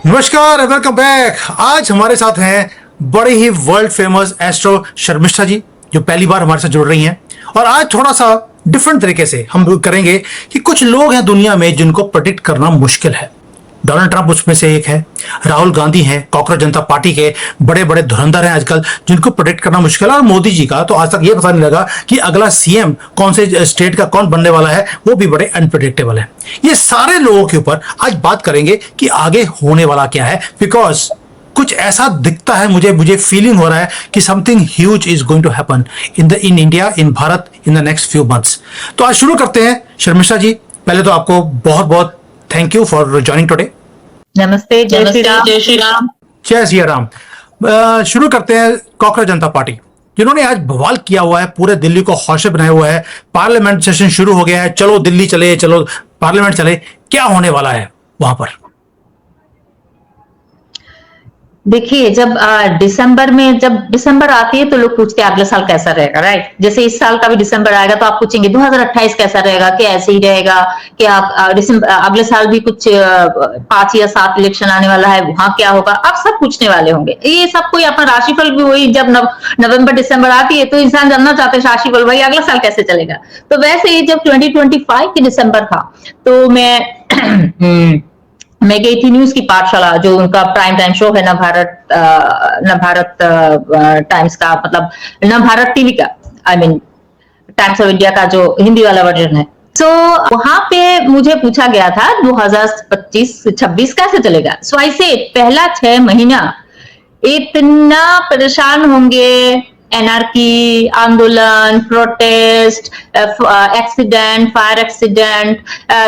नमस्कार, welcome back. आज हमारे साथ हैं बड़े ही वर्ल्ड फेमस एस्ट्रो शर्मिष्ठा जी, जो पहली बार हमारे साथ जुड़ रही हैं। और आज थोड़ा सा डिफरेंट तरीके से हम करेंगे कि कुछ लोग हैं दुनिया में जिनको प्रेडिक्ट करना मुश्किल है। डोनाल्ड ट्रंप उसमें से एक है, राहुल गांधी हैं, कॉकरोच जनता पार्टी के बड़े बड़े धुरंधर हैं आजकल, जिनको प्रेडिक्ट करना मुश्किल है। और मोदी जी का तो आज तक ये पता नहीं लगा कि अगला सीएम कौन से स्टेट का कौन बनने वाला है, वो भी बड़े अनप्रेडिक्टेबल है। ये सारे लोगों के ऊपर आज बात करेंगे कि आगे होने वाला क्या है, बिकॉज कुछ ऐसा दिखता है, मुझे फीलिंग हो रहा है कि something huge is going to happen in India, in Bharat, in the next few months. तो आज शुरू करते हैं। शर्मिष्ठा जी, पहले तो आपको बहुत बहुत thank you for joining today. नमस्ते, जय श्री राम। जय श्री राम। जय श्री राम। शुरू करते हैं कॉकरोच जनता पार्टी, जिन्होंने आज बवाल किया हुआ है, पूरे दिल्ली को हौशे बनाया हुआ है। पार्लियामेंट सेशन शुरू हो गया है, चलो दिल्ली चले, चलो पार्लियामेंट चले। क्या होने वाला है वहां पर? देखिए, जब दिसंबर आती है तो लोग पूछते हैं अगले साल कैसा रहेगा, राइट। जैसे इस साल का भी दिसंबर आएगा तो आप पूछेंगे 2028 कैसा रहेगा, क्या ऐसे ही रहेगा, कि आप अगले साल भी कुछ 5 या 7 इलेक्शन आने वाला है, वहां क्या होगा, आप सब पूछने वाले होंगे। ये सब कोई अपना राशिफल भी वही, जब नवंबर दिसंबर आती है तो इंसान जानना चाहते हैं राशिफल, भाई अगला साल कैसे चलेगा। तो वैसे ही जब 2025 की दिसंबर था तो मैं गई थी न्यूज की पाठशाला, जो उनका प्राइम टाइम शो है न भारत टाइम्स का, मतलब न भारत टीवी का, I mean times of India का जो हिंदी वाला वर्जन है। तो वहां पे मुझे पूछा गया था 2025-26 कैसे चलेगा। सो आई से पहला 6 महीना इतना परेशान होंगे, एनआरकी, आंदोलन, प्रोटेस्ट, एक्सीडेंट, फायर एक्सीडेंट,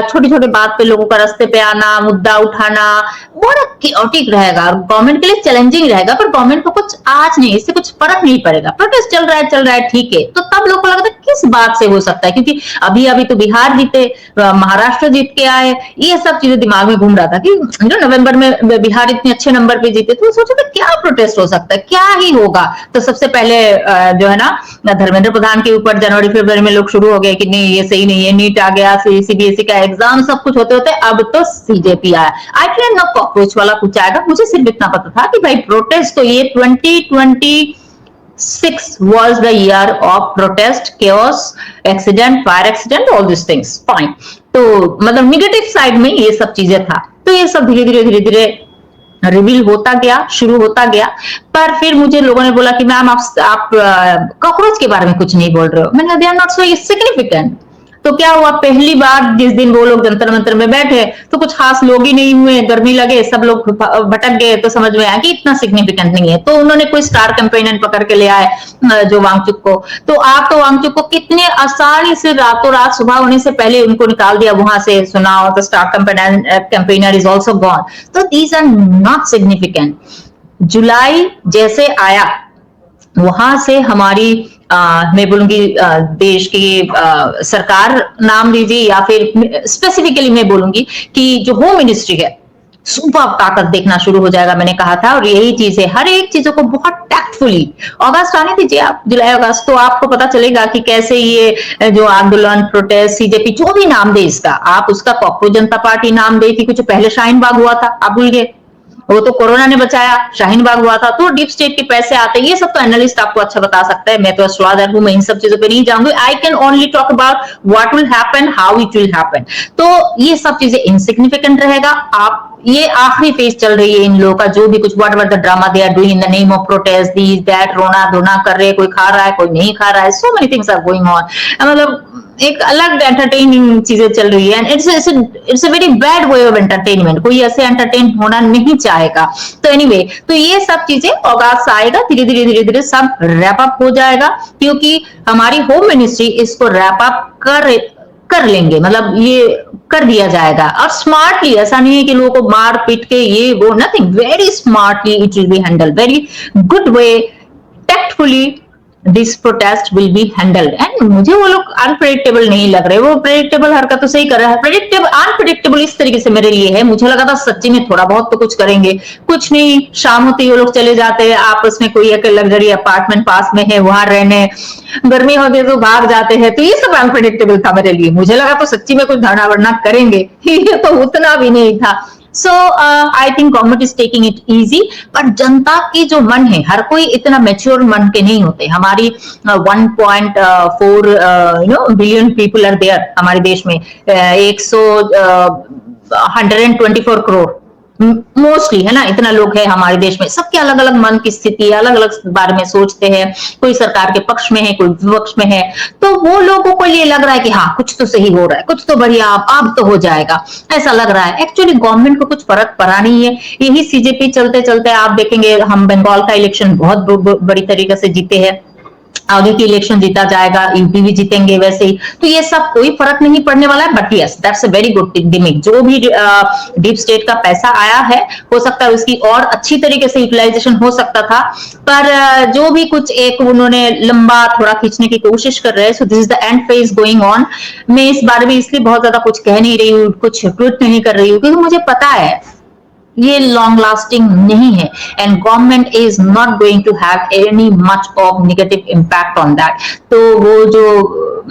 छोटी छोटी बात पे लोगों का रास्ते पे आना, मुद्दा उठाना, बड़ा केओटिक रहेगा और गवर्नमेंट के लिए चैलेंजिंग रहेगा। पर गवर्नमेंट को कुछ आज नहीं, इससे कुछ फर्क नहीं पड़ेगा। प्रोटेस्ट चल रहा है, ठीक है। तो तब लोगों को लगता है किस बात से हो सकता है, क्योंकि अभी तो बिहार जीते, महाराष्ट्र जीत के आए, ये सब चीजें दिमाग में घूम रहा था कि नवंबर में बिहार इतने अच्छे नंबर पे जीते, तो सोचो क्या प्रोटेस्ट हो सकता है, क्या ही होगा। तो सबसे पहले जो है ना धर्मेंद्र प्रधान के ऊपर जनवरी फरवरी में लोग शुरू हो गए कि नहीं ये सही नहीं है, नीट आ गया, सीबीएसई का एग्जाम, सब कुछ होते होते अब तो सीजेपी आया। आई कैन नो कॉकरोच वाला कुछ आएगा। मुझे सिर्फ इतना पता था कि भाई प्रोटेस्ट तो ये 2026 was the year of protest, chaos, accident, fire accident, all these things, fine। तो मतलब निगेटिव साइड में ये सब चीजें था। तो ये सब धीरे धीरे रिवील होता गया, शुरू होता गया। पर फिर मुझे लोगों ने बोला कि मैम आप कॉकरोच के बारे में कुछ नहीं बोल रहे हो। मैंने, they are not so significant. तो क्या हुआ, पहली बार जिस दिन वो लोग जंतर मंतर में बैठे तो कुछ खास लोग ही नहीं हुए, गर्मी लगे, सब लोग भटक गए। तो समझ में आया कि इतना सिग्निफिकेंट नहीं है। तो उन्होंने कोई स्टार कैंपेनर पकड़ के ले आए, जो वांगचुक को। तो आप तो वांगचुक को कितने आसानी से रातों रात सुबह होने से पहले उनको निकाल दिया वहां से, सुनाओ तो star campaigner is also gone. तो दीज आर नॉट सिग्निफिकेंट। जुलाई जैसे आया वहां से हमारी मैं बोलूंगी देश की सरकार नाम लीजिए, या फिर स्पेसिफिकली मैं बोलूंगी कि जो होम मिनिस्ट्री है, सुपर ताकत देखना शुरू हो जाएगा। मैंने कहा था, और यही चीज है, हर एक चीजों को बहुत टैक्टफुली। अगस्त आने दीजिए आप, जुलाई अगस्त, तो आपको पता चलेगा कि कैसे ये जो आंदोलन, प्रोटेस्ट, सीजेपी, जो भी नाम दे इसका, आप उसका कॉकरोच जनता पार्टी नाम दे थी, कुछ पहले शाहीन बाग हुआ था, आप भूल गए, वो तो कोरोना ने बचाया, शाहीन बाग हुआ था। तो डीप स्टेट के पैसे आते, ये सब तो एनालिस्ट आपको अच्छा बता सकता है। मैं तो एस्ट्रोलॉजर हूं, मैं इन सब चीजों पे नहीं जाऊंगी। I can only talk about what will happen, how it will happen. तो ये सब चीजें इनसिग्निफिकेंट रहेगा। आप ये आखिरी फेज चल रही है इन लोगों का, जो भी कुछ whatever the drama they are doing in the name of protest, this that, रोना धोना कर रहे, कोई खा रहा है, कोई नहीं खा रहा है, so many things are going on. मतलब एक अलग एंटरटेनिंग चीजें चल रही है। It's a very bad way of entertainment. कोई ऐसे एंटरटेन होना नहीं चाहेगा। तो एनीवे, तो ये सब चीजें अगस्त आएगा, धीरे धीरे सब रैप अप हो जाएगा, क्योंकि हमारी होम मिनिस्ट्री इसको रैप अप कर लेंगे, मतलब ये कर दिया जाएगा। और स्मार्टली, ऐसा नहीं है कि लोगों को मार पीट के ये वो, nothing, very smartly it will be handle, very good way, tactfully this protest will be handled. And मुझे वो लोग अनप्रेडिक्टेबल नहीं लग रहे, वो प्रेडिक्टेबल हरकत तो सही कर रहा है। प्रेडिक्टेबल अनप्रेडिक्टेबल इस तरीके से मेरे लिए है, मुझे लगा था सच्ची में थोड़ा बहुत तो कुछ करेंगे, कुछ नहीं। शाम होते ही वो लोग चले जाते हैं आपस में, कोई एक लग्जरी अपार्टमेंट पास में है वहां रहने, गर्मी होती है तो भाग जाते हैं। तो ये सब अनप्रेडिक्टेबल था मेरे लिए। मुझे लगा तो सच्ची में कुछ धरना वरना करेंगे, ये तो उतना भी नहीं था। So I think government is taking it easy, but जनता की जो मन है, हर कोई इतना मैच्योर मन के नहीं होते. हमारी 1.4 बिलियन पीपल आर देयर हमारे देश में, 124 करोड़ मोस्टली है ना, इतना लोग है हमारे देश में. सबके अलग अलग मन की स्थिति, अलग अलग बारे में सोचते हैं. कोई सरकार के पक्ष में है, कोई विपक्ष में है. तो वो लोगों को ये लग रहा है कि हाँ कुछ तो सही हो रहा है, कुछ तो बढ़िया अब तो हो जाएगा, ऐसा लग रहा है. एक्चुअली गवर्नमेंट को कुछ फर्क पड़ा नहीं है. यही सीजेपी चलते चलते आप देखेंगे, हम बंगाल का इलेक्शन बहुत बड़ी तरीके से जीते हैं, आगे की इलेक्शन जीता जाएगा, यूपी भी जीतेंगे वैसे ही. तो ये सब कोई फर्क नहीं पड़ने वाला है. But yes, that's a very good gimmick. जो भी डीप स्टेट का पैसा आया है, हो सकता है उसकी और अच्छी तरीके से यूटिलाइजेशन हो सकता था, पर जो भी कुछ एक उन्होंने लंबा थोड़ा खींचने की कोशिश कर रहे हैं. सो this is the end phase going on. मैं इस बारे में इसलिए बहुत ज्यादा कुछ कह नहीं रही हूँ, कुछ ट्वीट नहीं कर रही हूँ, क्योंकि मुझे पता है ये लॉन्ग लास्टिंग नहीं है, and government is not going to have any much of negative impact on that. तो वो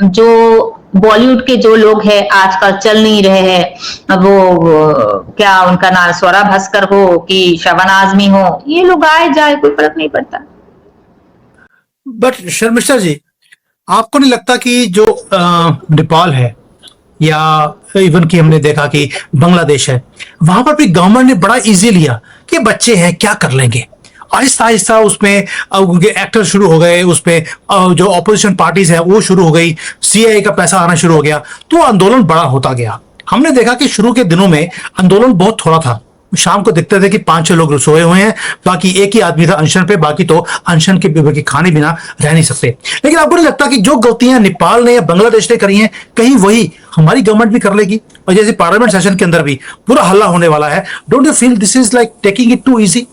जो बॉलीवुड के जो लोग हैं आजकल चल नहीं रहे हैं, वो क्या उनका नाम स्वरा भास्कर हो कि शबाना आजमी हो, ये लोग आए जाए कोई फर्क नहीं पड़ता. बट शर्मिष्ठा जी, आपको नहीं लगता कि जो नेपाल है या इवन कि हमने देखा कि बांग्लादेश है, वहां पर भी गवर्नमेंट ने बड़ा इजी लिया कि बच्चे हैं क्या कर लेंगे, आहिस्ता आहिस्ता उसमें उनके एक्टर शुरू हो गए, उसमें जो ऑपोजिशन पार्टीज है वो शुरू हो गई, सीआईए का पैसा आना शुरू हो गया, तो आंदोलन बड़ा होता गया. हमने देखा कि शुरू के दिनों में आंदोलन बहुत थोड़ा था. शाम को दिखते थे कि 5-6 लोग सोए हुए हैं, बाकी एक ही आदमी था अनशन पे, बाकी तो अनशन के खाने बिना रह नहीं सकते. लेकिन आपको नहीं लगता कि जो गलतियां नेपाल ने या बांग्लादेश ने करी हैं, कहीं वही हमारी गवर्नमेंट भी कर लेगी? और जैसे पार्लियामेंट सेशन के अंदर भी पूरा हल्ला होने वाला है, don't you feel this is like taking it too easy?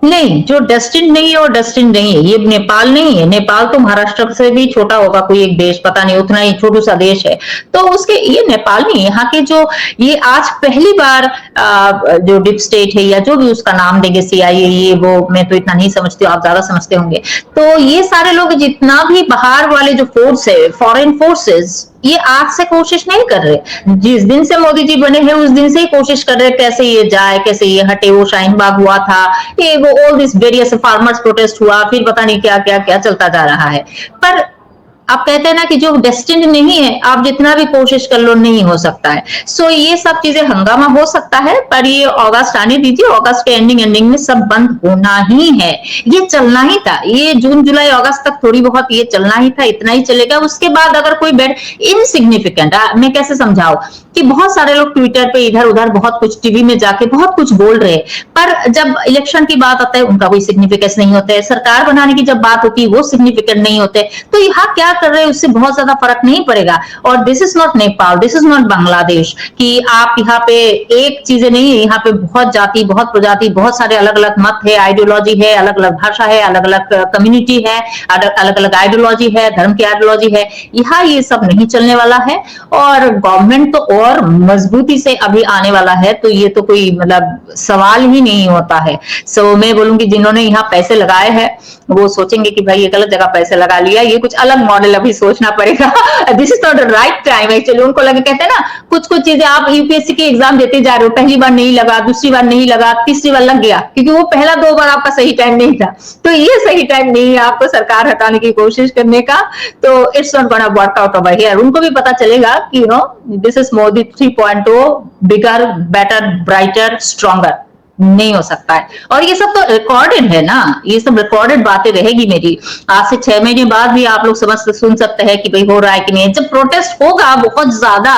नहीं, जो डेस्टिन नहीं है वो डेस्टिन नहीं है. ये नेपाल नहीं है. नेपाल तो महाराष्ट्र से भी छोटा होगा कोई एक देश, पता नहीं, उतना ही छोटू सा देश है. तो उसके ये नेपाल नहीं है. यहाँ के जो ये आज पहली बार जो डीप स्टेट है या जो भी उसका नाम देंगे, सीआईए, ये वो, मैं तो इतना नहीं समझती हूँ, आप ज्यादा समझते होंगे. तो ये सारे लोग जितना भी बाहर वाले जो फोर्स है, फॉरेन फोर्सेस, ये आज से कोशिश नहीं कर रहे. जिस दिन से मोदी जी बने हैं उस दिन से ही कोशिश कर रहे हैं कैसे ये जाए, कैसे ये हटे. वो शाहीन बाग हुआ था, ये वो all this various farmers protest हुआ, फिर पता नहीं क्या क्या क्या चलता जा रहा है. पर आप कहते हैं ना कि जो डेस्टिन्ड नहीं है, आप जितना भी कोशिश कर लो नहीं हो सकता है. सो ये सब चीजें हंगामा हो सकता है, पर ये अगस्त आने दीजिए. अगस्त के एंडिंग में सब बंद होना ही है. ये चलना ही था. ये जून जुलाई अगस्त तक थोड़ी बहुत ये चलना ही था, इतना ही चलेगा. उसके बाद अगर कोई बेड इनसिग्निफिकेंट, मैं कैसे समझाऊं कि बहुत सारे लोग ट्विटर पे इधर उधर बहुत कुछ, टीवी में जाके बहुत कुछ बोल रहे हैं, पर जब इलेक्शन की बात आता है उनका कोई सिग्निफिकेंस नहीं होता है. सरकार बनाने की जब बात होती है वो सिग्निफिकेंट नहीं होते. तो यहाँ क्या कर रहे हैं उससे बहुत ज्यादा फर्क नहीं पड़ेगा. और this is not Nepal, this is not Bangladesh कि आप यहाँ पे एक चीजें नहीं है. यहाँ पे बहुत जाति, बहुत प्रजाति, बहुत सारे अलग अलग मत है, आइडियोलॉजी है, अलग अलग भाषा है, अलग अलग कम्युनिटी है, अलग अलग आइडियोलॉजी है, धर्म की आइडियोलॉजी है. यहाँ ये सब नहीं चलने वाला है. और गवर्नमेंट तो और मजबूती से अभी आने वाला है. तो ये तो कोई मतलब सवाल ही नहीं होता है. सो मैं बोलूंगी जिन्होंने यहाँ पैसे लगाए हैं वो सोचेंगे कि भाई ये गलत जगह पैसे लगा लिया, ये कुछ अलग मॉडल अभी सोचना पड़ेगा. This is not the right time actually. उनको लगे, कहते हैं ना कुछ कुछ चीजें, आप यूपीएससी की एग्जाम देते जा रहे हो, पहली बार नहीं लगा, दूसरी बार नहीं लगा, तीसरी बार लग गया, क्योंकि वो पहला 2 बार आपका सही टाइम नहीं था. तो ये सही टाइम नहीं है आपको सरकार हटाने की कोशिश करने का. तो it's not gonna work out over here. उनको भी पता चलेगा कि this is Modi 3.0, bigger, better, brighter, stronger. नहीं हो सकता है. और ये सब तो रिकॉर्डेड है ना, ये सब रिकॉर्डेड बातें रहेगी मेरी. आज से 6 महीने बाद भी आप लोग सुन सकते हैं कि भाई हो रहा है कि नहीं. जब प्रोटेस्ट होगा बहुत ज्यादा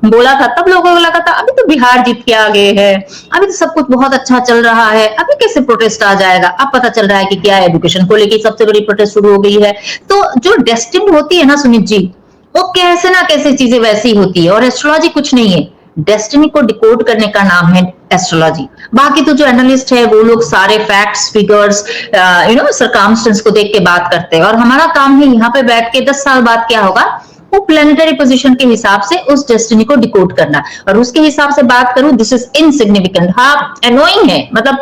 बोला था, तब लोगों को लगा था अभी तो बिहार जीत के आ गए हैं, अभी तो सब कुछ बहुत अच्छा चल रहा है, अभी कैसे प्रोटेस्ट आ जाएगा. अब पता चल रहा है कि क्या एजुकेशन को लेकर सबसे बड़ी प्रोटेस्ट शुरू हो गई है. तो जो डेस्टिन होती है ना सुनीत जी, वो कैसे ना कैसे चीजें वैसी होती है. और एस्ट्रोलॉजी कुछ नहीं है. डेस्टिनी को डिकोड करने का नाम है एस्ट्रोलॉजी. बाकी तो जो एनालिस्ट है वो लोग सारे फैक्ट्स, फिगर्स, सर्कमस्टेंस को देख के बात करते हैं. और हमारा काम है यहाँ पे बैठ के 10 साल बाद क्या होगा वो प्लेनेटरी पोजीशन के हिसाब से उस डेस्टिनी को डिकोड करना. और उसके हिसाब से बात करूं, दिस इज इनसिग्निफिकेंट. हाँ, एनोइंग है, मतलब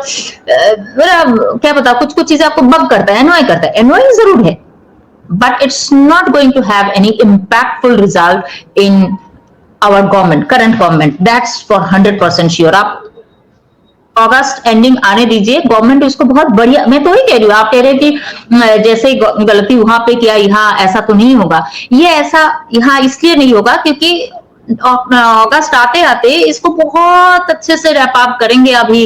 क्या पता, कुछ कुछ चीजें आपको बग करता है, एनोय करता है. एनोइंग जरूर है, but it's not going to have any impactful result in our government, current government, that's for 100% sure. आप अगस्त एंडिंग आने दीजिए, गवर्नमेंट उसको बहुत बढ़िया, मैं तो ही कह रही हूँ, आप कह रहे हैं कि जैसे गलती वहां पे किया यहाँ ऐसा तो नहीं होगा, ये ऐसा यहाँ इसलिए नहीं होगा क्योंकि अगस्त आते आते इसको बहुत अच्छे से रैप अप करेंगे। अभी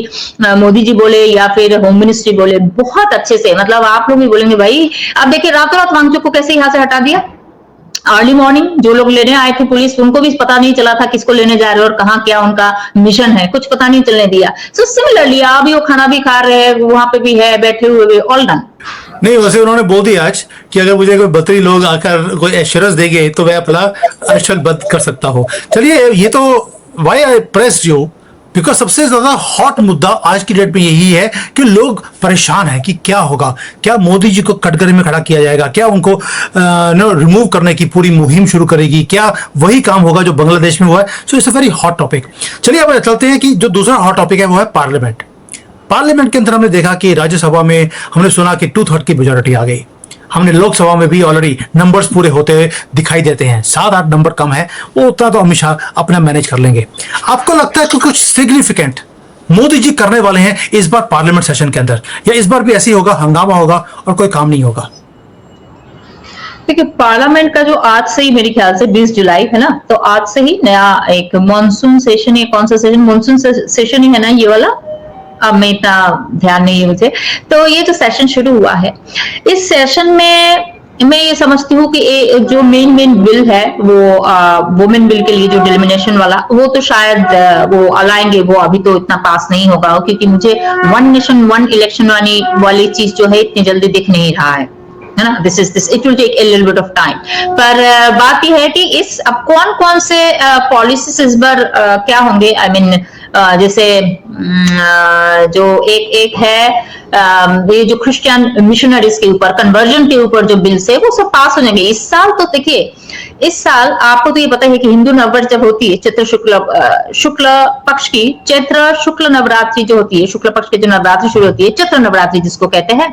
मोदी जी बोले या फिर होम मिनिस्ट्री बोले बहुत अच्छे से, मतलब आप लोग भी बोलेंगे भाई, आप देखिए रातों रात वांगचुक को कैसे यहाँ से हटा दिया। अर्ली मॉर्निंग जो लोग लेने आए थे पुलिस, उनको भी पता नहीं चला था किसको लेने जा रहे हो और कहाँ क्या उनका मिशन है, कुछ पता नहीं चलने दिया। सो सिमिलरली आप भी वो खाना भी खा रहे हैं, वहां पे भी है, बैठे हुए भी, ऑल डन। नहीं, वैसे उन्होंने बोल दिया आज कि अगर मुझे कोई बतरी लोग आकर कोई एश्योरेंस देंगे तो मैं अपना अक्षर बंद कर सकता हूँ। चलिए, ये तो why I pressed you because सबसे ज्यादा हॉट मुद्दा आज की डेट में यही है कि लोग परेशान हैं कि क्या होगा, क्या मोदी जी को कटघरे में खड़ा किया जाएगा, क्या उनको रिमूव करने की पूरी मुहिम शुरू करेगी, क्या वही काम होगा जो बांग्लादेश में हुआ है। So it's a very hot topic. चलिए अब चलते हैं कि जो दूसरा हॉट टॉपिक है वो है पार्लियामेंट। पार्लियामेंट के अंदर हमने देखा कि राज्यसभा में हमने सुना कि 2/3 की मेजोरिटी आ गई। हमने लोकसभा में भी ऑलरेडी नंबर्स पूरे होते हुए दिखाई देते हैं, 7-8 नंबर कम है, वो उतना तो अमित शाह अपना मैनेज कर लेंगे। आपको लगता है कि कुछ सिग्निफिकेंट मोदी जी करने वाले हैं इस बार पार्लियामेंट सेशन के अंदर, या इस बार भी ऐसी होगा, हंगामा होगा और कोई काम नहीं होगा? देखिए, पार्लियामेंट का जो आज से ही मेरे ख्याल से 20 जुलाई है ना, तो आज से ही नया एक मॉनसून सेशन, ये कौन सा सेशन, मॉनसून सेशन ही है ना ये वाला, अब मैं इतना ध्यान नहीं है मुझे। तो ये जो सेशन शुरू हुआ है, इस सेशन में मैं ये समझती हूँ कि जो मेन बिल है वो वुमेन बिल के लिए जो डिलिमिनेशन वाला, वो तो शायद वो लाएंगे, वो अभी तो इतना पास नहीं होगा क्योंकि मुझे 1 नेशन 1 इलेक्शन वाली चीज जो है इतनी जल्दी दिख नहीं रहा है ना। This it will take a little bit of time. पर बात यह है कि इस अब कौन कौन से पॉलिसीज इस बार क्या होंगे। आई मीन जैसे जो एक है ये जो क्रिश्चियन मिशनरीज के ऊपर, कन्वर्जन के ऊपर जो बिल्स है वो सब पास हो जाएंगे इस साल। तो देखिए, इस साल आपको तो ये पता है कि हिंदू नववर्ष जब होती है, चैत्र शुक्ल पक्ष की चैत्र शुक्ल नवरात्रि जो होती है, शुक्ल पक्ष की जो नवरात्रि शुरू होती है, चैत्र नवरात्रि जिसको कहते हैं,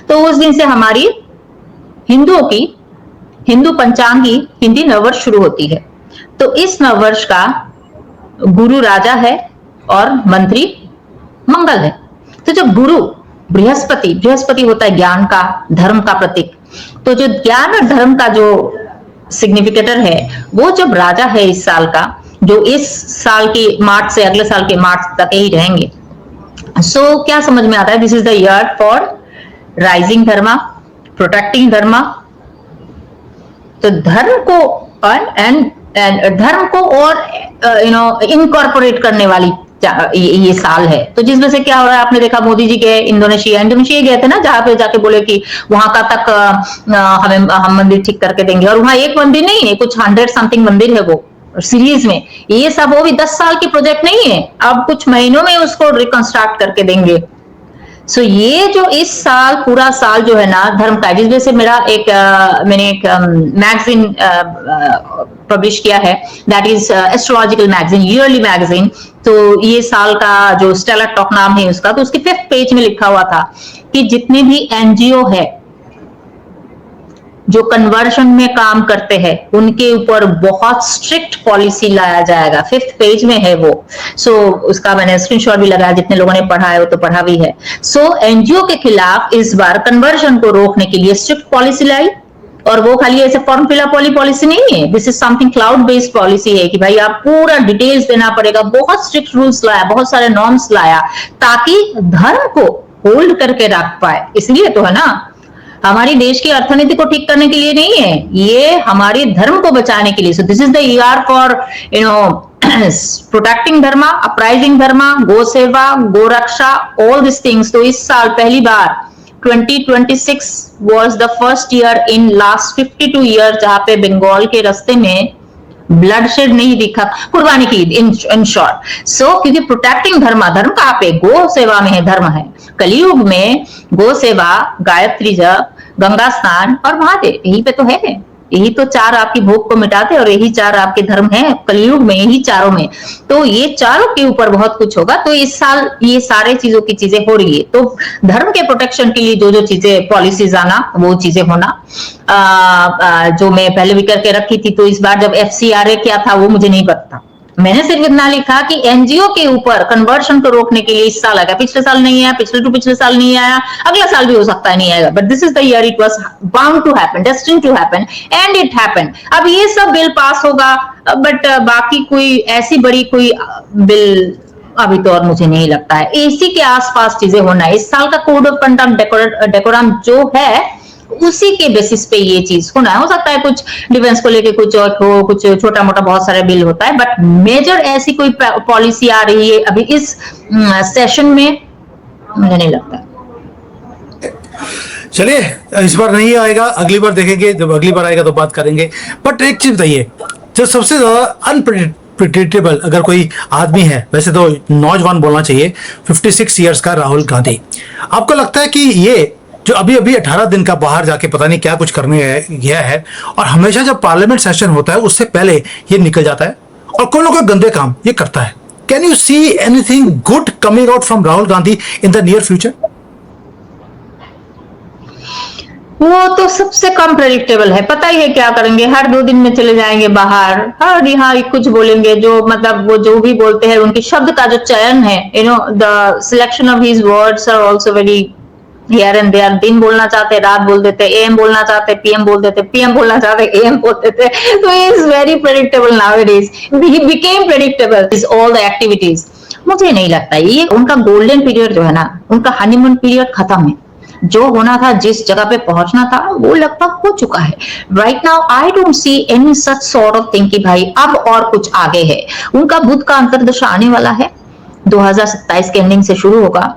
तो उस दिन से हमारी हिंदुओं की हिंदू पंचांगी हिंदी नववर्ष शुरू होती है। तो इस नववर्ष का गुरु राजा है और मंत्री मंगल है। तो जब गुरु बृहस्पति होता है ज्ञान का, धर्म का प्रतीक, तो जो ज्ञान और धर्म का जो सिग्निफिकेटर है वो जब राजा है इस साल का, जो इस साल की मार्च से अगले साल के मार्च तक ही रहेंगे। सो क्या समझ में आता है, this is the year for rising dharma, protecting dharma. तो धर्म को धर्म को और इनकॉर्पोरेट करने वाली ये साल है। तो जिसमें से क्या हो रहा है, आपने देखा मोदी जी के इंडोनेशिया गए थे ना, जहां पे जाके बोले कि वहां का तक हम मंदिर ठीक करके देंगे, और वहां एक मंदिर नहीं है, कुछ 100 समथिंग मंदिर है वो सीरीज में। ये सब वो भी 10 साल की प्रोजेक्ट नहीं है, अब कुछ महीनों में उसको रिकंस्ट्रक्ट करके देंगे। सो ये जो इस साल पूरा साल जो है ना धर्म का, जिस वजह से मैंने एक मैगजीन पब्लिश किया है, that is astrological magazine, yearly magazine. तो ये साल का जो स्टेलर टॉक नाम है उसका, तो उसके 5th पेज में लिखा हुआ था कि जितने भी एनजीओ है जो कन्वर्शन में काम करते हैं उनके ऊपर बहुत स्ट्रिक्ट पॉलिसी लाया जाएगा। 5th पेज में है वो। सो उसका मैंने स्क्रीनशॉट भी लगाया, जितने लोगों ने पढ़ा है वो तो पढ़ा भी है। सो एनजीओ के खिलाफ इस बार कन्वर्शन को रोकने के लिए स्ट्रिक्ट पॉलिसी लाई, और वो खाली ऐसे फॉर्म फिलअप वाली पॉलिसी नहीं है, this is something cloud based policy है कि भाई आप पूरा डिटेल्स देना पड़ेगा। बहुत स्ट्रिक्ट रूल्स लाया, बहुत सारे नॉर्म्स लाया, ताकि धर्म को होल्ड करके रख पाए। इसलिए तो है ना, हमारी देश की अर्थनीति को ठीक करने के लिए नहीं है, ये हमारे धर्म को बचाने के लिए। So this is the year for protecting dharma, uprising dharma, gau seva, gau raksha, all this things. तो इस साल पहली बार 2026 was the first year in last 52 years जहां पे बंगाल के रास्ते में ब्लडशेड नहीं दिखा, कुर्बानी की इन शॉर्ट। सो क्योंकि प्रोटेक्टिंग धर्मा, धर्म कहाँ पे, गो सेवा में है, धर्म है। कलयुग में गो सेवा, गायत्री जप, गंगा स्नान और महादेव, यही पे तो है। यही तो चार आपकी भूख को मिटाते और यही चार आपके धर्म हैं कलयुग में, यही चारों में। तो ये चारों के ऊपर बहुत कुछ होगा। तो इस साल ये सारे चीजों की चीजें हो रही है। तो धर्म के प्रोटेक्शन के लिए जो जो चीजें पॉलिसीज आना वो चीजें होना, जो मैं पहले भी करके रखी थी। तो इस बार जब FCRA क्या था वो मुझे नहीं पता, मैंने सिर्फ इतना लिखा कि एनजीओ के ऊपर कन्वर्शन को रोकने के लिए इस साल आएगा। पिछले साल नहीं आया, पिछले साल नहीं आया, अगला साल भी हो सकता है नहीं आएगा, but this is the year it was bound to happen, destined to happen, and it happened. अब ये सब बिल पास होगा, बट बाकी कोई ऐसी बड़ी कोई बिल अभी तो और मुझे नहीं लगता है। इसी के आसपास चीजें होना है। इस साल का कोड ऑफ कंडक्ट डेकोरम जो है उसी के बेसिस पे ये चीज होना है। हो सकता है कुछ डिफेंस को लेके कुछ और हो, कुछ छोटा मोटा बहुत सारा बिल होता है, बट मेजर ऐसी कोई पॉलिसी आ रही है अभी इस सेशन में मुझे नहीं लगता। चलिए, इस बार नहीं आएगा, अगली बार देखेंगे, जब अगली बार आएगा तो बात करेंगे। बट एक चीज बताइए, जो सबसे ज्यादा अनप्रिडिक्टेबल अगर कोई आदमी है, वैसे तो नौजवान बोलना चाहिए, 56 ईयर्स का राहुल गांधी, आपको लगता है कि ये जो अभी अभी 18 दिन का बाहर जाके पता नहीं क्या कुछ करने गया है, और हमेशा जब पार्लियामेंट सेशन होता है उससे पहले ये निकल जाता है और कोई ना कोई गंदे काम ये करता है, can you see anything good coming out from Rahul Gandhi in the near future? वो तो सबसे कम प्रेडिक्टेबल है, पता ही है क्या करेंगे, हर 2 दिन में चले जाएंगे बाहर, और यहाँ कुछ बोलेंगे, जो मतलब वो जो भी बोलते हैं उनके शब्द का जो चयन है, the selection of his words are also very here and there. दिन बोलना चाहते रात बोल देते, AM बोलना चाहते PM बोल देते, PM बोलना चाहते AM बोल देते। तो he is very predictable nowadays, he became predictable is all the activities. मुझे नहीं लगता ये उनका गोल्डन पीरियड जो है ना, उनका हनीमून पीरियड खत्म है। जो होना था, जिस जगह पे पहुंचना था, वो लगभग हो चुका है। Right now I don't see any such sort of thing कि भाई अब और कुछ आगे है। उनका बुध का अंतर्दशा आने वाला है, 2027 के एंडिंग से शुरू होगा।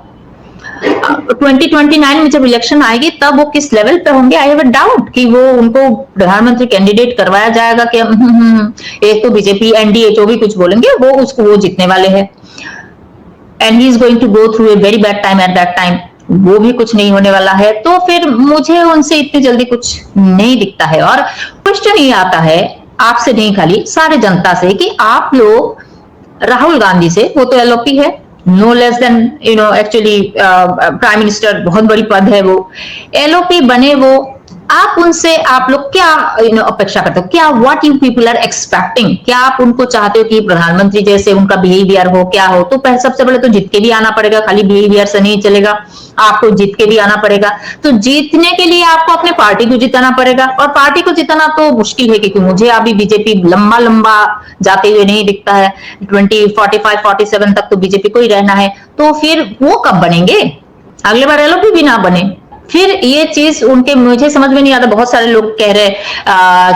2029 में जब इलेक्शन आएगी तब वो किस लेवल पे होंगे, आई हैव अ डाउट कि वो उनको प्रधानमंत्री कैंडिडेट करवाया जाएगा कि एक तो बीजेपी NDA जो भी कुछ बोलेंगे वो जीतने वाले हैं, and he is going to go through a very bad time at that time, वो भी कुछ नहीं होने वाला है। तो फिर मुझे उनसे इतनी जल्दी कुछ नहीं दिखता है। और क्वेश्चन ये आता है आपसे नहीं, खाली सारे जनता से, कि आप लोग राहुल गांधी से, वो तो LOP है, no less than actually prime minister, बहुत बड़ी पद है वो, LOP बने वो, आप उनसे आप लोग क्या अपेक्षा करते हो, क्या what you people are expecting, क्या आप उनको चाहते हो कि प्रधानमंत्री जैसे उनका बिहेवियर हो, क्या हो? तो सबसे पहले तो जीत के भी आना पड़ेगा, खाली बिहेवियर से नहीं चलेगा, आपको जीत के भी आना पड़ेगा। तो जीतने के लिए आपको अपने पार्टी को जिताना पड़ेगा, और पार्टी को जिताना तो मुश्किल है, क्योंकि मुझे अभी बीजेपी लंबा जाते हुए नहीं दिखता है। 2045-47 तक तो बीजेपी को ही रहना है। तो फिर वो कब बनेंगे? अगले बार LOP भी ना बने। फिर ये चीज उनके मुझे समझ में नहीं आता। बहुत सारे लोग कह रहे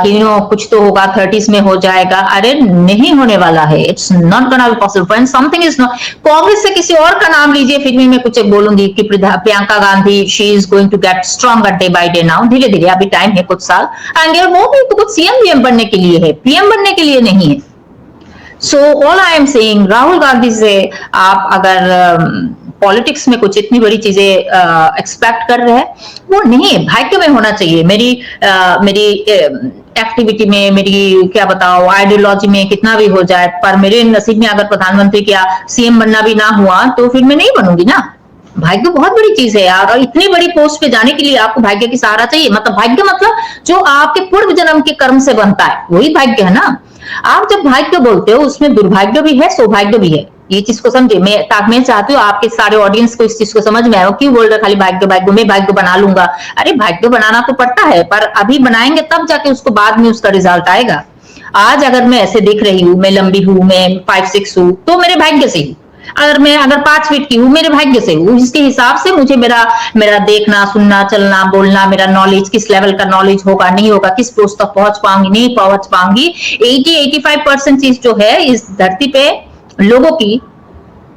कि कुछ तो होगा, 30s में हो जाएगा। अरे नहीं होने वाला है, it's not gonna be possible. When something is not, Congress से किसी और का नाम लीजिए, फिर भी मैं कुछ बोलूंगी कि Priyanka Gandhi, she is going to get stronger day by day now, धीरे धीरे, अभी टाइम है, कुछ साल आएंगे, और वो भी तो कुछ CM बनने के लिए है, PM बनने के लिए नहीं है। So all I am saying, Rahul Gandhi से आप अगर पॉलिटिक्स में कुछ इतनी बड़ी चीजें एक्सपेक्ट कर रहे हैं, वो नहीं है। भाग्य में होना चाहिए। मेरी एक्टिविटी में, मेरी क्या बताओ, आइडियोलॉजी में कितना भी हो जाए, पर मेरे नसीब में अगर प्रधानमंत्री क्या CM बनना भी ना हुआ तो फिर मैं नहीं बनूंगी ना। भाग्य बहुत बड़ी चीज है यार, और इतनी बड़ी पोस्ट पे जाने के लिए आपको भाग्य की सहारा चाहिए। मतलब भाग्य मतलब जो आपके पूर्व जन्म के कर्म से बनता है, वही भाग्य है ना। आप जब भाग्य बोलते हो उसमें दुर्भाग्य भी है, सौभाग्य भी है। ये चीज को समझे। मैं चाहती हूँ आपके सारे ऑडियंस को इस चीज को समझ में आए। क्यों बोल रहे खाली भाग्य भाग्य, मैं भाग्य बना लूंगा? अरे भाग्य बनाना तो पड़ता है, पर अभी बनाएंगे तब जाके उसको बाद में उसका रिजल्ट आएगा। आज अगर मैं ऐसे दिख रही हूँ, मैं लंबी हूँ, मैं 5'6" हूँ, तो मेरे भाग्य से हूँ। अगर 5 फीट की हूँ, मेरे भाग्य से हूँ। इसके हिसाब से मुझे मेरा देखना, सुनना, चलना, बोलना, मेरा नॉलेज, किस लेवल का नॉलेज होगा, नहीं होगा, किस पोस्ट तक पहुंच पाऊंगी, नहीं पहुंच पाऊंगी। 80-85% चीज जो है इस धरती पे लोगों की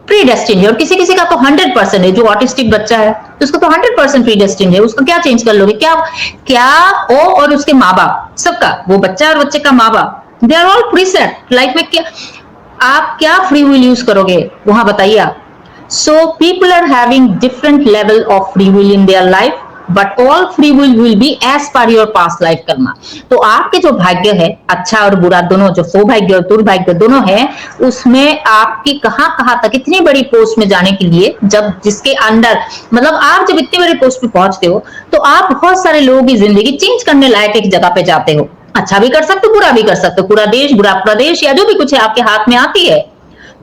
प्रीडेस्टिन्ड है, और किसी किसी का तो 100% है। जो ऑटिस्टिक बच्चा है उसका तो 100% प्रीडेस्टिन्ड है। उसको क्या चेंज कर लोगे? क्या वो और उसके माँ बाप, सबका, वो बच्चा और बच्चे का माँ बाप, they are all preset. Life में क्या आप क्या फ्री विल यूज करोगे वहां, बताइए आप। So people are having different level of free will in their life, but all free will be as per your past life karma. तो आपके जो भाग्य है, अच्छा और बुरा दोनों, जो सौभाग्य और दुर्भाग्य दोनों है, उसमें आपकी कहां कहां तक इतनी बड़ी पोस्ट में जाने के लिए, जब जिसके अंडर मतलब आप जब इतनी बड़ी पोस्ट पे पहुंचते हो तो आप बहुत सारे लोगों की जिंदगी चेंज करने लायक एक जगह पे जाते हो। अच्छा भी कर सकते हो, बुरा भी कर सकते हो, पूरा देश, बुरा प्रदेश या जो भी कुछ है आपके हाथ में आती है।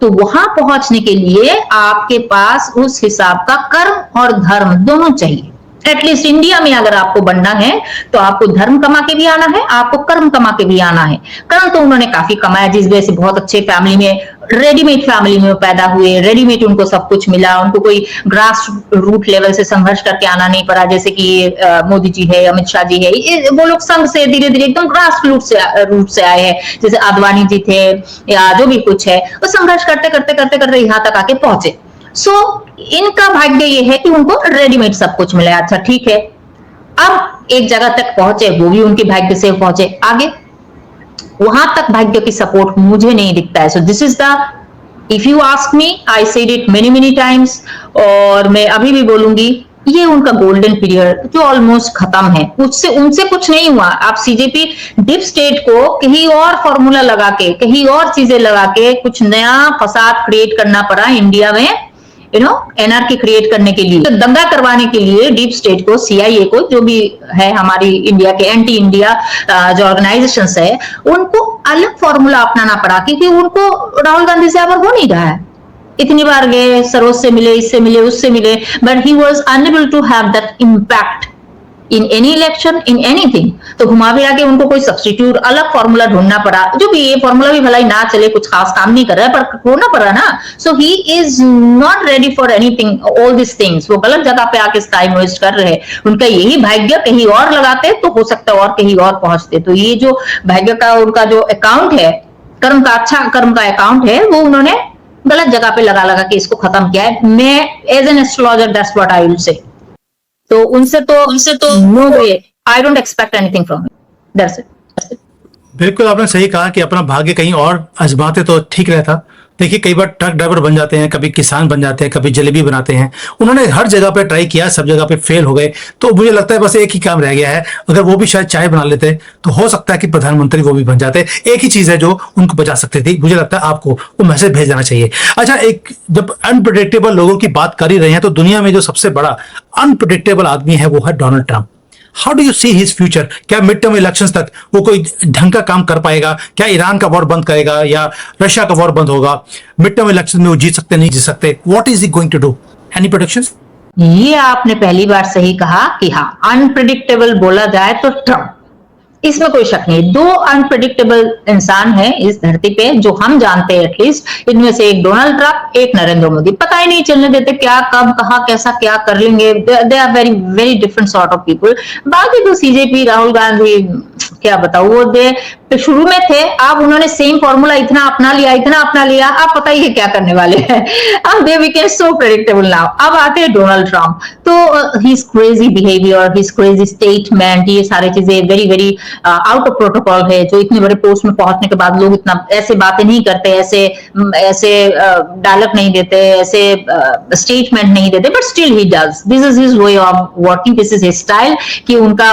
तो वहां पहुंचने के लिए आपके पास उस हिसाब का कर्म और धर्म दोनों चाहिए। एटलीस्ट इंडिया में अगर आपको बनना है तो आपको धर्म कमा के भी आना है, आपको कर्म कमा के भी आना है। कर्म तो उन्होंने काफी कमाया, जिस वजह से बहुत अच्छे फैमिली में, रेडीमेड फैमिली में पैदा हुए, रेडीमेड उनको सब कुछ मिला, उनको कोई ग्रास रूट लेवल से संघर्ष करके आना नहीं पड़ा, जैसे कि मोदी जी है, अमित शाह जी है, वो लोग संघ से धीरे धीरे एकदम ग्रास रूट से आए हैं। जैसे आडवाणी जी थे या जो भी कुछ है, वो संघर्ष करते करते करते करते यहाँ तक आके पहुंचे। सो इनका भाग्य ये है कि उनको रेडीमेड सब कुछ मिला। अच्छा ठीक है, अब एक जगह तक पहुंचे, वो भी उनके भाग्य से पहुंचे, आगे वहां तक भाग्य की सपोर्ट मुझे नहीं दिखता है। सो this is the, if you ask me, I said it many many times, और मैं अभी भी बोलूंगी, ये उनका गोल्डन पीरियड जो ऑलमोस्ट खत्म है, उससे उनसे कुछ नहीं हुआ। आप सीजेपी डीप स्टेट को कहीं और फॉर्मूला लगा के, कहीं और चीजें लगा के कुछ नया फसाद क्रिएट करना पड़ा इंडिया में, एनआरकी क्रिएट करने के लिए, तो दंगा करवाने के लिए डीप स्टेट को, सीआईए को, जो भी है हमारी इंडिया के एंटी इंडिया जो ऑर्गेनाइजेशंस है, उनको अलग फॉर्मूला अपनाना पड़ा, क्योंकि उनको राहुल गांधी से अब हो नहीं रहा है। इतनी बार गए, सरोज से मिले, इससे मिले, उससे मिले, but he was unable to have that impact in any election, in anything. तो घुमा फिरा के उनको कोई सब्स्टिट्यूट, अलग फॉर्मूला ढूंढना पड़ा, जो भी ये फॉर्मूला भी भलाई ना चले, कुछ खास काम नहीं कर रहा है, पर होना पड़ा ना। So he is not ready for anything, all this things. वो गलत जगह पे आके टाइम वेस्ट कर रहे हैं। उनका यही भाग्य कहीं और लगाते तो हो सकता है और कहीं और पहुंचते। तो ये जो भाग्य का उनका जो अकाउंट है, कर्म का, अच्छा कर्म का अकाउंट है, वो उन्होंने गलत जगह पे लगा लगा के इसको खत्म किया है। मैं as an astrologer that's what I will say. तो उनसे तो no way, I don't expect anything from him, that's it. बिल्कुल आपने सही कहा कि अपना भाग्य कहीं और आजमाते तो ठीक रहता। देखिए कई बार ट्रक ड्राइवर बन जाते हैं, कभी किसान बन जाते हैं, कभी जलेबी बनाते हैं। उन्होंने हर जगह पे ट्राई किया, सब जगह पे फेल हो गए। तो मुझे लगता है बस एक ही काम रह गया है, अगर वो भी शायद चाय बना लेते तो हो सकता है कि प्रधानमंत्री वो भी बन जाते। एक ही चीज है जो उनको बचा सकती थी। मुझे लगता है आपको वो मैसेज भेज देना चाहिए। अच्छा, एक जब अनप्रिडिक्टेबल लोगों की बात कर ही रहे हैं, तो दुनिया में जो सबसे बड़ा अनप्रिडिक्टेबल आदमी है वो है Donald Trump. How do you see his future? क्या मिड टर्म इलेक्शंस तक वो कोई ढंग का काम कर पाएगा? क्या ईरान का वॉर बंद करेगा या रशिया का वॉर बंद होगा? मिड टर्म इलेक्शन में वो जीत सकते नहीं जीत सकते? What is he going to do? Any predictions? ये आपने पहली बार सही कहा कि हाँ, अनप्रिडिक्टेबल बोला जाए तो ट्रंप, इसमें कोई शक नहीं। दो अनप्रिडिक्टेबल इंसान हैं इस धरती पे जो हम जानते हैं एटलीस्ट। इनमें से एक डोनाल्ड ट्रंप, एक नरेंद्र मोदी। पता ही नहीं चलने देते क्या, कब, कहां, कैसा क्या कर लेंगे। They are very very different sort of people. बाकी तो सीजेपी, राहुल गांधी, क्या बताओ, वो दे शुरू में थे, अब उन्होंने सेम फॉर्मूला इतना अपना लिया, अब पता ही है क्या करने वाले हैं। अब they became so predictable now. अब आते हैं डोनाल्ड ट्रंप, तो his crazy behaviour, his crazy statement, ये सारी चीजें very very out of protocol है। जो इतने बड़े पोस्ट में पहुंचने के बाद लोग इतना ऐसे बातें नहीं करते, ऐसे डायलॉग नहीं देते, ऐसे स्टेटमेंट नहीं देते, but still he does. This is his way of working, this is his style. कि उनका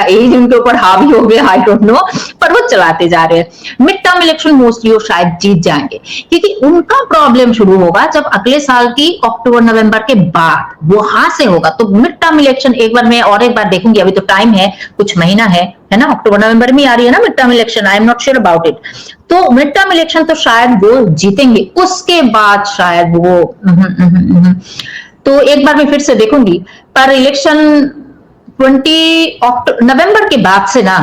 एज उनके ऊपर हावी हो गया, आई डोंट नो, पर वो चलाते जा रहे हैं। मिड टर्म इलेक्शन मोस्टली वो शायद जीत जाएंगे, क्योंकि उनका प्रॉब्लम शुरू होगा जब अगले साल की अक्टूबर नवंबर के बाद वहां से होगा। तो मिड टर्म इलेक्शन एक बार मैं और एक बार देखूंगी, अभी तो टाइम है, कुछ महीना है ना, अक्टूबर नवंबर में आ रही है ना mid term election. I am not sure about it. तो मिड टर्म इलेक्शन तो शायद वो जीतेंगे, उसके बाद शायद वो तो एक बार मैं फिर से देखूंगी। पर इलेक्शन 20 नवंबर के बाद से ना,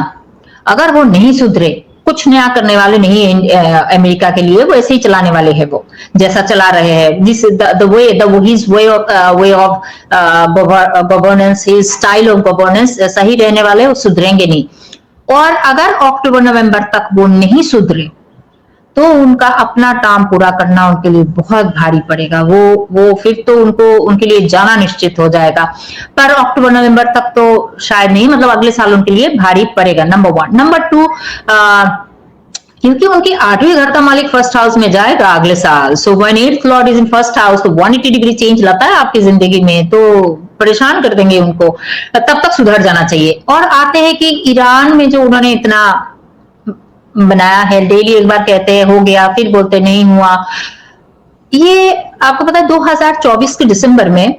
अगर वो नहीं सुधरे, कुछ नया करने वाले नहीं है अमेरिका के लिए, वो ऐसे ही चलाने वाले हैं, वो जैसा चला रहे हैं, जिस his way of governance, his style of governance सही रहने वाले, वो सुधरेंगे नहीं। और अगर अक्टूबर नवंबर तक वो नहीं सुधरे तो उनका अपना टार्म पूरा करना उनके लिए बहुत भारी पड़ेगा। वो फिर तो उनके लिए जाना निश्चित हो जाएगा। पर अक्टूबर नवंबर तक तो शायद नहीं, मतलब अगले साल उनके लिए भारी पड़ेगा, नंबर 1। नंबर 2, क्योंकि उनकी 8वीं घर का मालिक फर्स्ट हाउस में जाएगा अगले साल। So when 8th Lord is in first house, तो 180 डिग्री चेंज लाता है आपकी जिंदगी में। तो परेशान कर देंगे उनको, तब तक सुधर जाना चाहिए। और आते हैं कि ईरान में जो उन्होंने इतना बनाया है, डेली एक बार कहते हैं हो गया, फिर बोलते नहीं हुआ। ये आपको पता है 2024 के दिसंबर में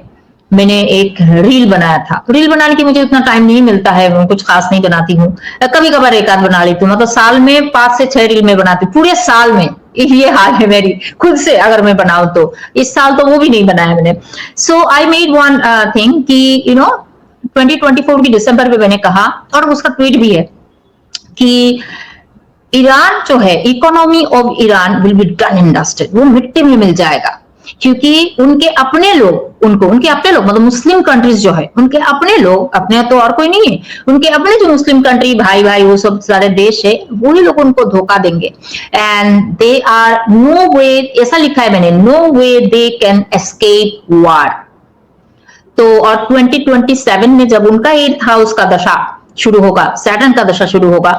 मैंने एक रील बनाया था। रील बनाने की मुझे उतना टाइम नहीं मिलता है, मैं कुछ खास नहीं बनाती हूँ, कभी कभार एक आध बना लेती हूँ, मतलब साल में 5 से 6 रील में बनाती हूँ पूरे साल में। ये हाल है मेरी खुद से, अगर मैं बनाऊं तो इस साल तो वो भी नहीं बनाया मैंने। सो आई मेड वन थिंग कि 2024 की दिसंबर में मैंने कहा, और उसका ट्वीट भी है कि ईरान जो है, economy of Iran will be done in dusted, वो मिट्टी में मिल जाएगा, क्योंकि उनके अपने लोग उनके अपने लोग मतलब मुस्लिम कंट्रीज जो है, उनके अपने लोग, अपने तो और कोई नहीं है, उनके अपने जो मुस्लिम कंट्री भाई भाई वो सब सारे देश है, वही लोग उनको धोखा देंगे। And they are no way, ऐसा लिखा है मैंने, no way they can escape war. तो और 2027 में जब उनका 8th हाउस का दशा शुरू होगा, सैटर्न का दशा शुरू होगा,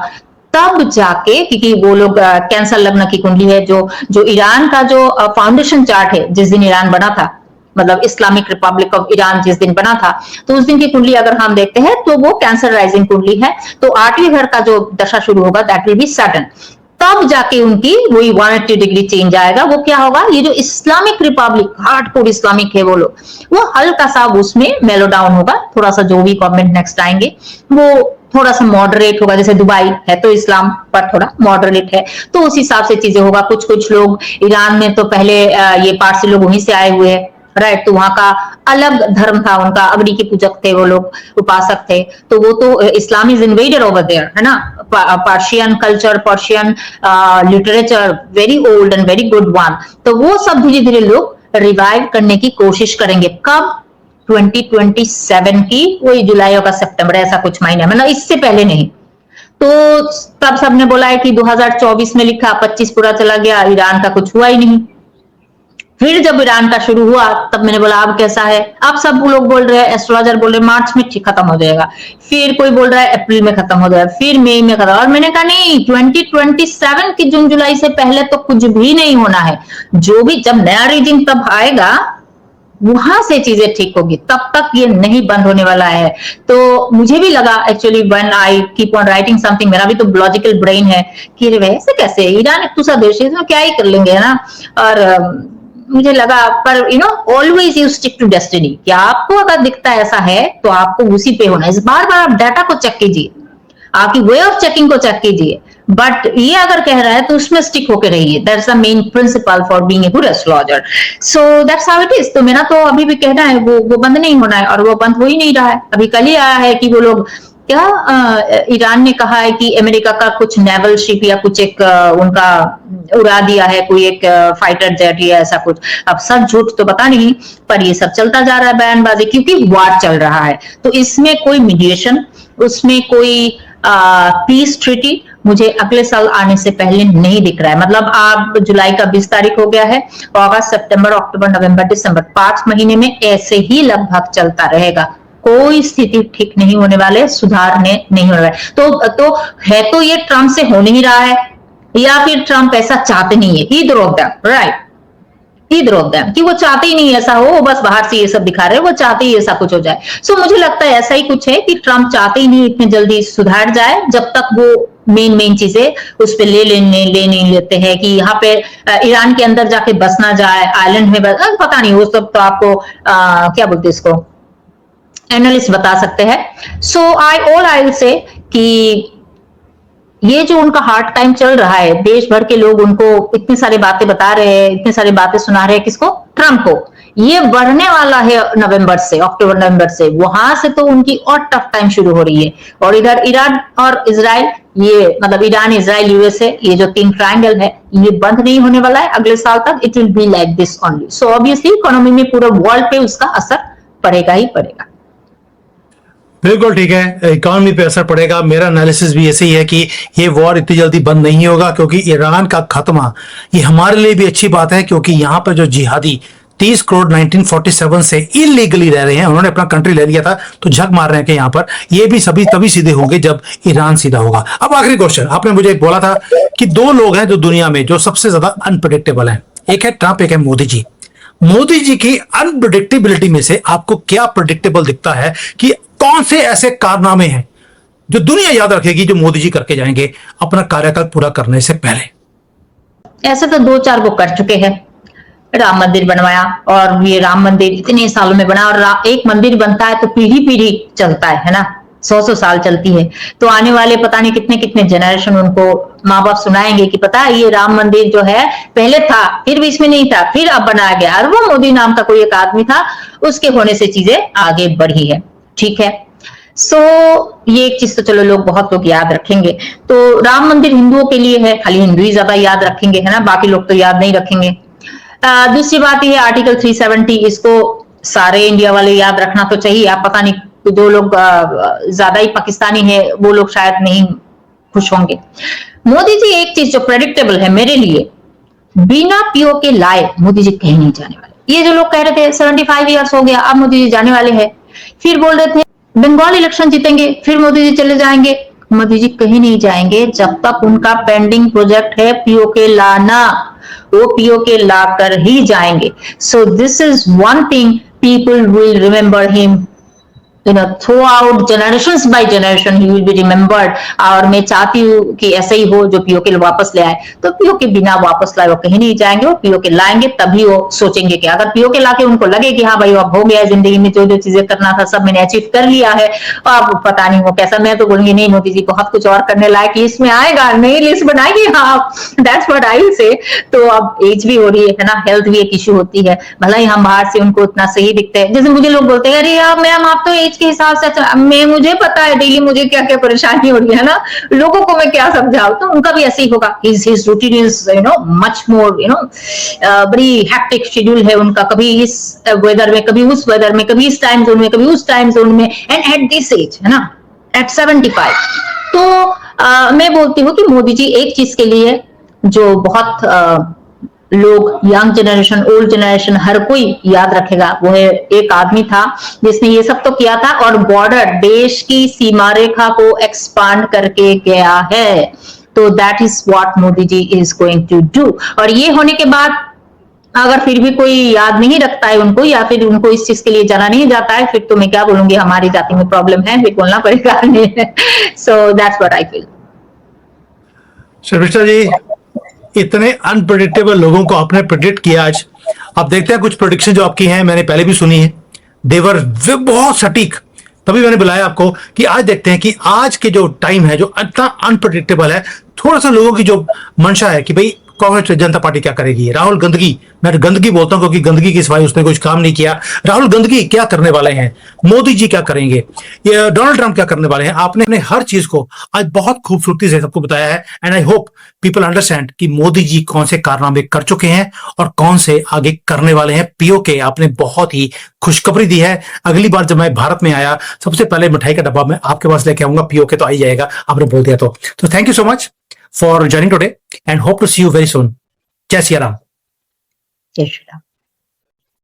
तब जाके, क्योंकि वो लोग कैंसर लग्न की कुंडली है, जो ईरान का जो फाउंडेशन चार्ट है, जिस दिन ईरान बना था, मतलब इस्लामिक रिपब्लिक ऑफ ईरान जिस दिन बना था, तो उस दिन की कुंडली अगर हम देखते हैं तो वो कैंसर राइजिंग कुंडली है। तो 8वें घर का जो दशा शुरू होगा दैट विल बी सैटर्न, तब जाके उनकी वही 180 डिग्री चेंज आएगा। वो क्या होगा, ये जो इस्लामिक रिपब्लिक हार्डकोर इस्लामिक है वो लोग, वो हल्का सा उसमें मेलो डाउन होगा, थोड़ा सा जो भी गवर्नमेंट नेक्स्ट आएंगे वो थोड़ा सा मॉडरेट होगा। जैसे दुबई है तो इस्लाम पर थोड़ा मॉडरेट है, तो उस हिसाब से चीजें होगा। कुछ लोग ईरान में तो पहले ये पारसी लोग वहीं से आए हुए हैं, राइट, तो वहां का अलग धर्म था उनका, अग्नि के पूजक थे वो लोग, उपासक थे, तो वो तो Islam is invaded over there, है ना। Persian culture, Persian literature, very old and very good one, तो वो सब धीरे धीरे लोग रिवाइव करने की कोशिश करेंगे। कब, 2027 की वही जुलाई का सितंबर, ऐसा कुछ महीना, मतलब इससे पहले नहीं। तो तब सबने बोला है कि 2024 में लिखा, 25 पूरा चला गया, ईरान का कुछ हुआ ही नहीं। फिर जब ईरान का शुरू हुआ तब मैंने बोला अब कैसा है, अब सब लोग बोल रहे हैं, एस्ट्रोलॉजर बोल रहे हैं मार्च में ठीक खत्म हो जाएगा, फिर कोई बोल रहा है अप्रैल में खत्म हो जाएगा, फिर मई में खत्म। और मैंने कहा नहीं, 2027 की जून जुलाई से पहले तो कुछ भी नहीं होना है। जो भी, जब नया रीडिंग तब आएगा वहां से चीजें ठीक होगी, तब तक ये नहीं बंद होने वाला है। तो मुझे भी लगा actually when I keep on writing something, मेरा भी तो लॉजिकल ब्रेन है कि वैसे कैसे, ईरान एक दूसरा देश है, इसमें क्या ही कर लेंगे, है ना। और मुझे लगा, पर always you stick to destiny, कि आपको अगर दिखता है ऐसा है तो आपको उसी पे होना है। बार बार आप डाटा को चेक कीजिए, आपकी वे ऑफ चेकिंग को चेक कीजिए, बट ये अगर कह रहा है तो उसमें स्टिक होकर रहिए। That's the main principle for being a good astrologer. So that's how it is. तो मेरा तो अभी भी कहना है वो बंद नहीं होना है, और वो बंद हो ही नहीं रहा है। अभी कल ही आया है कि वो लोग क्या, ईरान ने कहा है कि अमेरिका का कुछ नेवल शिप या कुछ एक उनका उड़ा दिया है, कोई एक फाइटर जेट या ऐसा कुछ। अब सच झूठ तो पता नहीं, पर ये सब चलता जा रहा है बयानबाजी, क्योंकि वार चल रहा है। तो इसमें कोई मीडिएशन, उसमें कोई पीस ट्रीटी मुझे अगले साल आने से पहले नहीं दिख रहा है। मतलब आप जुलाई का 20 तारीख हो गया है, अगस्त सितंबर अक्टूबर नवंबर दिसंबर, 5 महीने में ऐसे ही लगभग चलता रहेगा। कोई स्थिति ठीक नहीं होने वाले, सुधारने नहीं होने वाले। तो है तो ये ट्रम्प से हो नहीं रहा है, या फिर ट्रम्प ऐसा चाहते नहीं है, either of them, right, either of them, कि वो चाहते ही नहीं ऐसा हो, वो बस बाहर से ये सब दिखा रहे हैं, वो चाहते ही ऐसा कुछ हो जाए। सो मुझे लगता है ऐसा ही कुछ है कि ट्रम्प चाहते ही नहीं इतने जल्दी सुधार जाए, जब तक वो मेन चीजें उस पे ले नहीं लेते हैं, कि यहाँ पे ईरान के अंदर जाके बस ना जाए, आइलैंड में पता नहीं, वो सब तो आपको क्या बोलते इसको, एनालिस्ट बता सकते हैं। सो आई विल से कि ये जो उनका हार्ड टाइम चल रहा है, देश भर के लोग उनको इतनी सारी बातें बता रहे हैं, इतनी सारी बातें सुना रहे हैं, किसको, ट्रम्प को। ये बढ़ने वाला है नवंबर से, अक्टूबर नवंबर से, वहां से तो उनकी और टफ टाइम शुरू हो रही है। और इधर ईरान और इजराइल, ये मतलब ईरान, इजराइल, यूएसए, ये जो 3 ट्रायंगल है, ये बंद नहीं होने वाला है अगले साल तक। It will be like this only. So obviously economy में, पूरे वर्ल्ड पे उसका असर पड़ेगा ही पड़ेगा। बिल्कुल ठीक है, इकोनॉमी पे असर पड़ेगा। मेरा एनालिसिस भी ऐसे ही है कि ये वॉर इतनी जल्दी बंद नहीं होगा, क्योंकि ईरान का खात्मा ये हमारे लिए भी अच्छी बात है, क्योंकि यहाँ पर जो जिहादी 30 करोड़ 1947 से इलीगली रह रहे हैं, उन्होंने अपना कंट्री ले लिया था, तो झक मार रहे हैं कि यहाँ पर ये भी सभी तभी सीधे होंगे जब ईरान सीधा होगा। अब आखिरी क्वेश्चन, आपने मुझे एक बोला था कि 2 लोग हैं जो दुनिया में जो सबसे ज्यादा अनप्रेडिक्टेबल हैं, एक है ट्रंप, एक है मोदी जी। मोदी जी की अनप्रिडिक्टेबिलिटी में से आपको क्या प्रिडिक्टेबल दिखता है कि कौन से ऐसे कारनामे हैं जो दुनिया याद रखेगी जो मोदी जी करके जाएंगे अपना कार्यकाल पूरा करने से पहले? ऐसे तो 2-4 वो कर चुके हैं। राम मंदिर बनवाया, और ये राम मंदिर इतने सालों में बना, और एक मंदिर बनता है तो पीढ़ी पीढ़ी चलता है ना, 100 साल चलती है। तो आने वाले पता नहीं कितने कितने जनरेशन उनको माँ बाप सुनाएंगे कि पता है ये राम मंदिर जो है पहले था, फिर बीच में नहीं था, फिर अब बनाया गया, और वो मोदी नाम का कोई एक आदमी था, उसके होने से चीजें आगे बढ़ी है। ठीक है, सो ये एक चीज तो चलो बहुत लोग याद रखेंगे। तो राम मंदिर हिंदुओं के लिए है, खाली हिंदू ही ज्यादा याद रखेंगे, है ना, बाकी लोग तो याद नहीं रखेंगे। दूसरी बात ये आर्टिकल 370, इसको सारे इंडिया वाले याद रखना तो चाहिए। आप पता नहीं जो लोग ज्यादा ही पाकिस्तानी है वो लोग शायद नहीं खुश होंगे। मोदी जी एक चीज जो प्रेडिक्टेबल है मेरे लिए, बिना पीओ के लाए मोदी जी कहीं नहीं जाने वाले। ये जो लोग कह रहे थे 75 ईयर्स हो गया अब मोदी जी जाने वाले हैं, फिर बोल रहे थे बंगाल इलेक्शन जीतेंगे फिर मोदी जी चले जाएंगे। मोदी जी कहीं नहीं जाएंगे जब तक उनका पेंडिंग प्रोजेक्ट है पीओ के लाना, वो पीओ के लाकर ही जाएंगे। सो this is one thing people will remember him, throughout generations by generation he will be remembered। और मैं चाहती हूँ कि ऐसे ही हो, जो पीओ के वापस ले आए। तो पीओ के बिना वापस लाए वो कहीं नहीं जाएंगे, वो पीओ के लाएंगे तभी वो सोचेंगे कि अगर पीओ के लाके उनको लगे कि हाँ भाई अब हो गया जिंदगी में, जो जो चीजें करना था सब मैंने अचीव कर लिया है, अब पता नहीं वो कैसा। मैं तो बोलूंगी नहीं मोदी जी बहुत कुछ और करने लायक इसमें आएगा, नई लिस्ट बनाएगी। हाँ, that's what I will say. तो अब एज भी हो रही है ना, हेल्थ भी एक इश्यू होती है, भला ही हम बाहर से उनको उतना सही दिखते हैं। जैसे मुझे लोग बोलते हैं अरे यार मैम आप तो एज के हिसाब से, अच्छा मैं मुझे पता है डेली मुझे क्या क्या परेशानी हो रही है ना, लोगों को मैं क्या समझाऊं। तो उनका भी ऐसे ही होगा, his routine is much more बड़ी हेक्टिक शेड्यूल है उनका, कभी इस वेदर में कभी उस वेदर में, कभी इस टाइम जोन में कभी उस टाइम जोन में, एंड एट दिस एज है ना, एट 75। तो मैं बोलती हूँ कि मोदी जी एक चीज के लिए जो बहुत लोग यंग जनरेशन ओल्ड जनरेशन हर कोई याद रखेगा, वो है एक आदमी था जिसने ये सब तो किया था और बॉर्डर देश की सीमा रेखा को एक्सपांड करके गया है। तो that is what Modi ji is going to do. और ये होने के बाद अगर फिर भी कोई याद नहीं रखता है उनको, या फिर उनको इस चीज के लिए जाना नहीं जाता है, फिर तो मैं क्या बोलूंगी, हमारी जाति में प्रॉब्लम है, फिर बोलना पड़ेगा। So that's what I feel. Sharmishtha ji, इतने अनप्रेडिक्टेबल लोगों को आपने प्रेडिक्ट किया आज। आप देखते हैं कुछ प्रेडिक्शन जो आपकी हैं मैंने पहले भी सुनी है, देवर बहुत सटीक, तभी मैंने बुलाया आपको कि आज देखते हैं कि आज के जो टाइम है जो इतना अनप्रेडिक्टेबल है, थोड़ा सा लोगों की जो मंशा है कि भाई कांग्रेस जनता पार्टी क्या करेगी, राहुल गंदगी, मैं गंदगी बोलता हूं क्योंकि गंदगी के सिवाय उसने कुछ काम नहीं किया। राहुल गंदगी क्या करने वाले हैं, मोदी जी क्या करेंगे, ये डोनाल्ड ट्रंप क्या करने वाले हैं। आपने हर चीज को आज बहुत खूबसूरती से सबको बताया है, and I hope people understand कि मोदी जी कौन से कारनामे कर चुके हैं और कौन से आगे करने वाले हैं। पीओ के आपने बहुत ही खुशखबरी दी है। अगली बार जब मैं भारत में आया सबसे पहले मिठाई का डब्बा मैं आपके पास लेके आऊंगा, पीओ के तो आ ही जाएगा, आपने बोल दिया तो thank you so much for joining today and hope to see you very soon. Jai Shri Ram. जय श्री राम।